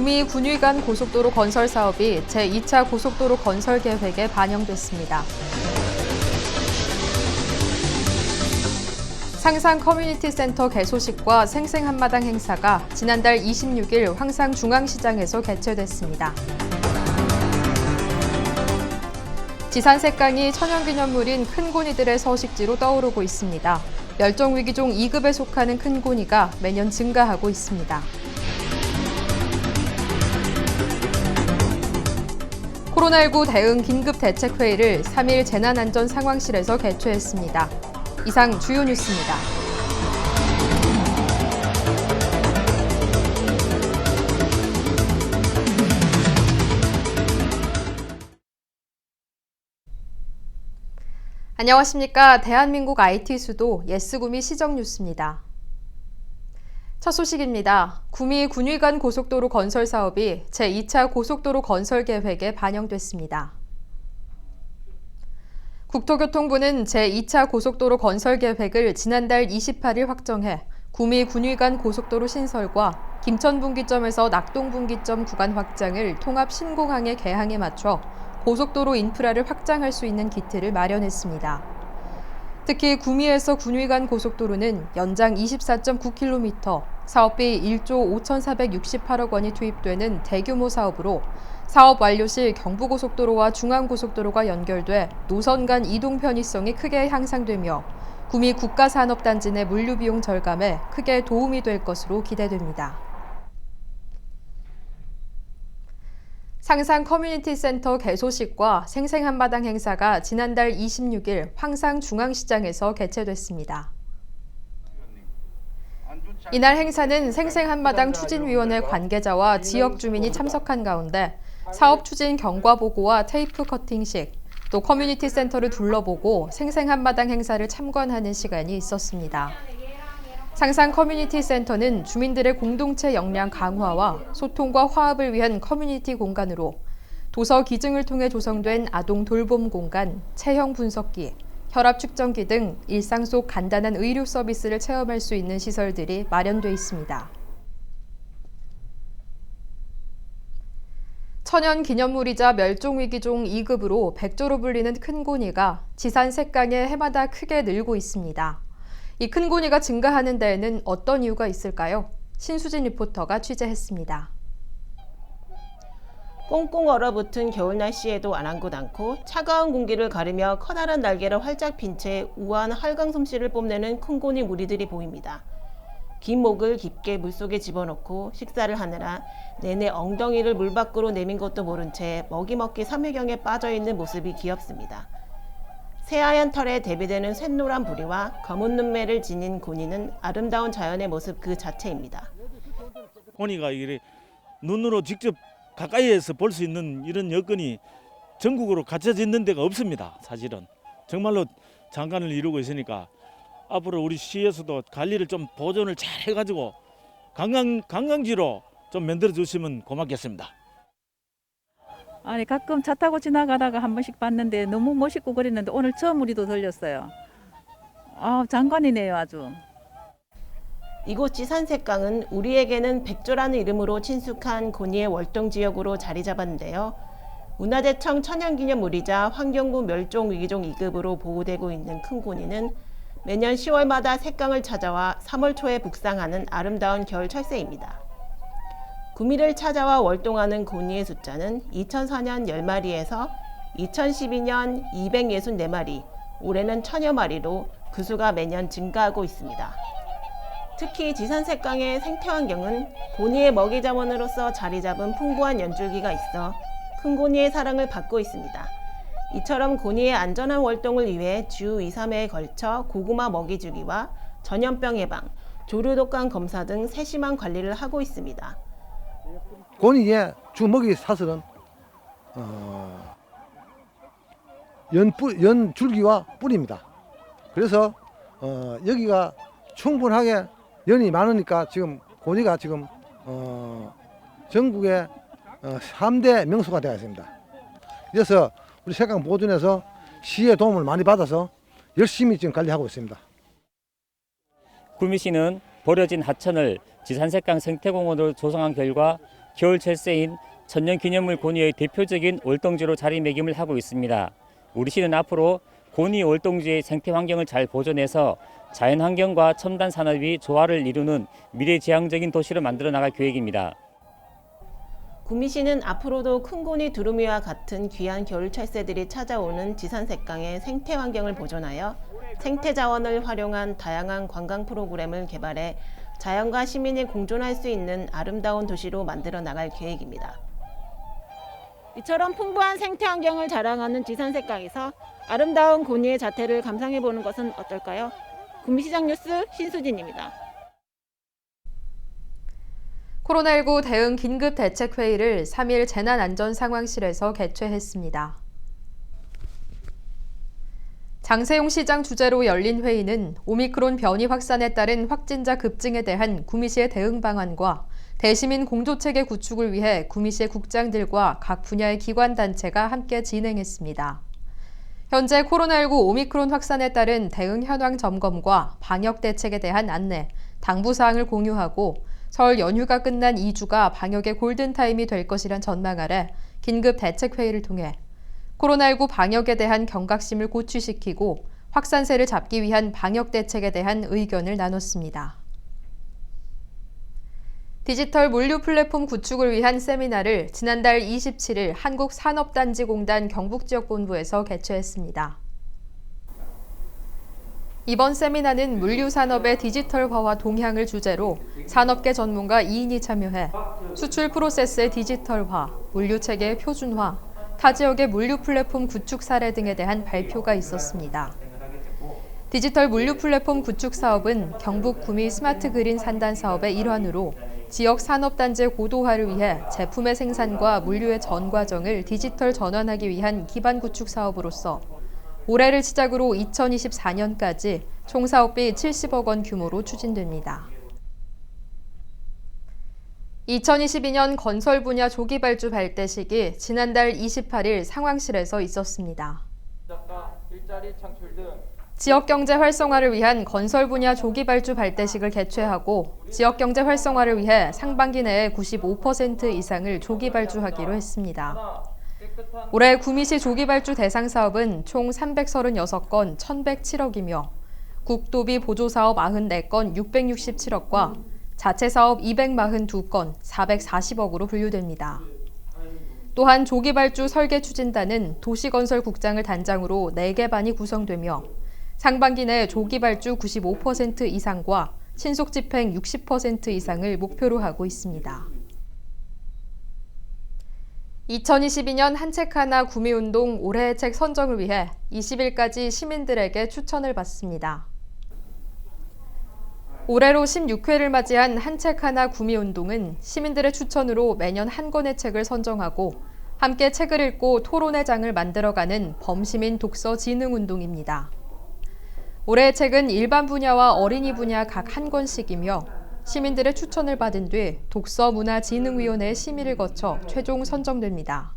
구미 군위간 고속도로 건설 사업이 제2차 고속도로 건설 계획에 반영됐습니다. 상상 커뮤니티 센터 개소식과 생생한마당 행사가 지난달 26일 황상중앙시장에서 개최됐습니다. 지산색강이 천연기념물인 큰고니들의 서식지로 떠오르고 있습니다. 멸종위기종 2급에 속하는 큰고니가 매년 증가하고 있습니다. 코로나19 대응 긴급대책회의를 3일 재난안전상황실에서 개최했습니다. 이상 주요 뉴스입니다. 안녕하십니까. 대한민국 IT 수도 예스구미 시정뉴스입니다. 첫 소식입니다. 구미 군위간 고속도로 건설 사업이 제2차 고속도로 건설 계획에 반영됐습니다. 국토교통부는 제2차 고속도로 건설 계획을 지난달 28일 확정해 구미 군위간 고속도로 신설과 김천분기점에서 낙동분기점 구간 확장을 통합 신공항의 개항에 맞춰 고속도로 인프라를 확장할 수 있는 기틀을 마련했습니다. 특히 구미에서 군위간 고속도로는 연장 24.9km, 사업비 1조 5,468억 원이 투입되는 대규모 사업으로 사업 완료 시 경부고속도로와 중앙고속도로가 연결돼 노선 간 이동 편의성이 크게 향상되며 구미 국가산업단지 내 물류비용 절감에 크게 도움이 될 것으로 기대됩니다. 상상 커뮤니티 센터 개소식과 생생한마당 행사가 지난달 26일 황상중앙시장에서 개최됐습니다. 이날 행사는 생생한마당 추진위원회 관계자와 지역 주민이 참석한 가운데 사업 추진 경과 보고와 테이프 커팅식, 또 커뮤니티 센터를 둘러보고 생생한마당 행사를 참관하는 시간이 있었습니다. 상상 커뮤니티 센터는 주민들의 공동체 역량 강화와 소통과 화합을 위한 커뮤니티 공간으로 도서 기증을 통해 조성된 아동 돌봄 공간, 체형 분석기, 혈압 측정기 등 일상 속 간단한 의료 서비스를 체험할 수 있는 시설들이 마련돼 있습니다. 천연기념물이자 멸종위기종 2급으로 백조로 불리는 큰고니가 지산색강에 해마다 크게 늘고 있습니다. 이 큰고니가 증가하는 데에는 어떤 이유가 있을까요? 신수진 리포터가 취재했습니다. 꽁꽁 얼어붙은 겨울 날씨에도 아랑곳 않고 차가운 공기를 가르며 커다란 날개를 활짝 핀 채 우아한 활강 솜씨를 뽐내는 큰고니 무리들이 보입니다. 긴 목을 깊게 물속에 집어넣고 식사를 하느라 내내 엉덩이를 물 밖으로 내민 것도 모른 채 먹이 먹기 삼회경에 빠져있는 모습이 귀엽습니다. 새하얀 털에 대비되는 샛노란 부리와 검은 눈매를 지닌 고니는 아름다운 자연의 모습 그 자체입니다. 고니가 이래 눈으로 직접 가까이에서 볼 수 있는 이런 여건이 전국으로 갖춰져 있는 데가 없습니다. 사실은 정말로 장관을 이루고 있으니까 앞으로 우리 시에서도 관리를 좀 보존을 잘 해가지고 관광지로 좀 만들어 주시면 고맙겠습니다. 아니 가끔 차 타고 지나가다가 한 번씩 봤는데 너무 멋있고 그랬는데 오늘 처음 우리도 들렸어요. 장관이네요 아주. 이곳 지산색강은 우리에게는 백조라는 이름으로 친숙한 고니의 월동지역으로 자리 잡았는데요. 문화재청 천연기념물이자 환경부 멸종위기종 2급으로 보호되고 있는 큰고니는 매년 10월마다 색강을 찾아와 3월 초에 북상하는 아름다운 겨울 철새입니다. 구미를 찾아와 월동하는 고니의 숫자는 2004년 10마리에서 2012년 264마리, 올해는 1000여 마리로 그 수가 매년 증가하고 있습니다. 특히 지산색강의 생태환경은 고니의 먹이 자원으로서 자리 잡은 풍부한 연줄기가 있어 큰 고니의 사랑을 받고 있습니다. 이처럼 고니의 안전한 월동을 위해 주 2, 3회에 걸쳐 고구마 먹이 주기와 전염병 예방, 조류독감 검사 등 세심한 관리를 하고 있습니다. 고니의 주 먹이 사슬은 연줄기와 뿌리입니다. 그래서 여기가 충분하게 연이 많으니까 지금 고니가 지금 전국의 3대 명소가 되어 있습니다. 그래서 우리 색강 보존에서 시의 도움을 많이 받아서 열심히 지금 관리하고 있습니다. 구미시는 버려진 하천을 지산색강 생태공원으로 조성한 결과 겨울철새인 천년기념물 고니의 대표적인 월동지로 자리매김을 하고 있습니다. 우리 시는 앞으로 고니 월동지의 생태 환경을 잘 보존해서 자연환경과 첨단 산업이 조화를 이루는 미래지향적인 도시를 만들어 나갈 계획입니다. 구미시는 앞으로도 큰고니 두루미와 같은 귀한 겨울 철새들이 찾아오는 지산색강의 생태 환경을 보존하여 생태 자원을 활용한 다양한 관광 프로그램을 개발해 자연과 시민이 공존할 수 있는 아름다운 도시로 만들어 나갈 계획입니다. 이처럼 풍부한 생태 환경을 자랑하는 지산색강에서 아름다운 고니의 자태를 감상해보는 것은 어떨까요? 구미시장 뉴스 신수진입니다. 코로나19 대응 긴급대책회의를 3일 재난안전상황실에서 개최했습니다. 장세용 시장 주재로 열린 회의는 오미크론 변이 확산에 따른 확진자 급증에 대한 구미시의 대응 방안과 대시민 공조체계 구축을 위해 구미시의 국장들과 각 분야의 기관단체가 함께 진행했습니다. 현재 코로나19 오미크론 확산에 따른 대응 현황 점검과 방역 대책에 대한 안내, 당부사항을 공유하고 설 연휴가 끝난 2주가 방역의 골든타임이 될 것이란 전망 아래 긴급대책회의를 통해 코로나19 방역에 대한 경각심을 고취시키고 확산세를 잡기 위한 방역 대책에 대한 의견을 나눴습니다. 디지털 물류 플랫폼 구축을 위한 세미나를 지난달 27일 한국산업단지공단 경북지역본부에서 개최했습니다. 이번 세미나는 물류산업의 디지털화와 동향을 주제로 산업계 전문가 2인이 참여해 수출 프로세스의 디지털화, 물류체계의 표준화, 타 지역의 물류 플랫폼 구축 사례 등에 대한 발표가 있었습니다. 디지털 물류 플랫폼 구축 사업은 경북 구미 스마트 그린 산단 사업의 일환으로 지역 산업단지의 고도화를 위해 제품의 생산과 물류의 전 과정을 디지털 전환하기 위한 기반 구축 사업으로서 올해를 시작으로 2024년까지 총 사업비 70억 원 규모로 추진됩니다. 2022년 건설 분야 조기 발주 발대식이 지난달 28일 상황실에서 있었습니다. 지역경제 활성화를 위한 건설 분야 조기 발주 발대식을 개최하고 지역경제 활성화를 위해 상반기 내에 95% 이상을 조기 발주하기로 했습니다. 올해 구미시 조기 발주 대상 사업은 총 336건 1,107억이며 국도비 보조사업 94건 667억과 자체 사업 242건 440억으로 분류됩니다. 또한 조기 발주 설계 추진단은 도시건설국장을 단장으로 4개 반이 구성되며 상반기 내 조기 발주 95% 이상과 신속 집행 60% 이상을 목표로 하고 있습니다. 2022년 한 책 하나 구미운동 올해의 책 선정을 위해 20일까지 시민들에게 추천을 받습니다. 올해로 16회를 맞이한 한 책 하나 구미운동은 시민들의 추천으로 매년 한 권의 책을 선정하고 함께 책을 읽고 토론의 장을 만들어가는 범시민 독서 진흥운동입니다. 올해의 책은 일반 분야와 어린이 분야 각 한 권씩이며 시민들의 추천을 받은 뒤 독서문화진흥위원회의 심의를 거쳐 최종 선정됩니다.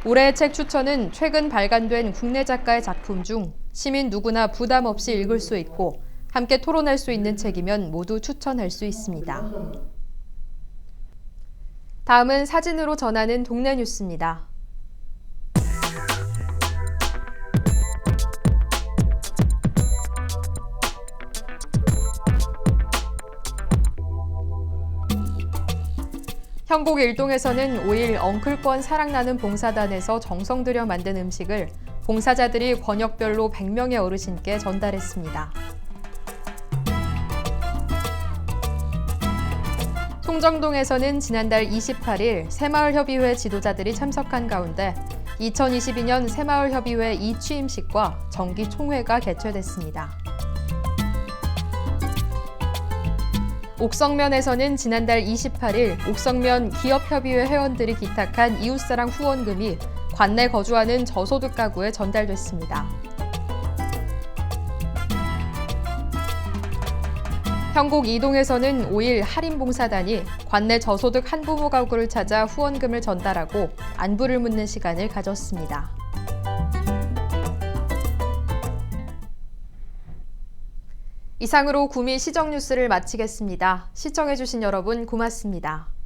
올해의 책 추천은 최근 발간된 국내 작가의 작품 중 시민 누구나 부담 없이 읽을 수 있고 함께 토론할 수 있는 책이면 모두 추천할 수 있습니다. 다음은 사진으로 전하는 동네 뉴스입니다. 현곡 일동에서는 5일 엉클권 사랑나는 봉사단에서 정성 들여 만든 음식을 봉사자들이 권역별로 100명의 어르신께 전달했습니다. 송정동에서는 지난달 28일 새마을협의회 지도자들이 참석한 가운데 2022년 새마을협의회 2취임식과 정기총회가 개최됐습니다. 옥성면에서는 지난달 28일 옥성면 기업협의회 회원들이 기탁한 이웃사랑 후원금이 관내 거주하는 저소득 가구에 전달됐습니다. 현곡 이동에서는 5일 할인봉사단이 관내 저소득 한부모 가구를 찾아 후원금을 전달하고 안부를 묻는 시간을 가졌습니다. 이상으로 구미 시정뉴스를 마치겠습니다. 시청해주신 여러분 고맙습니다.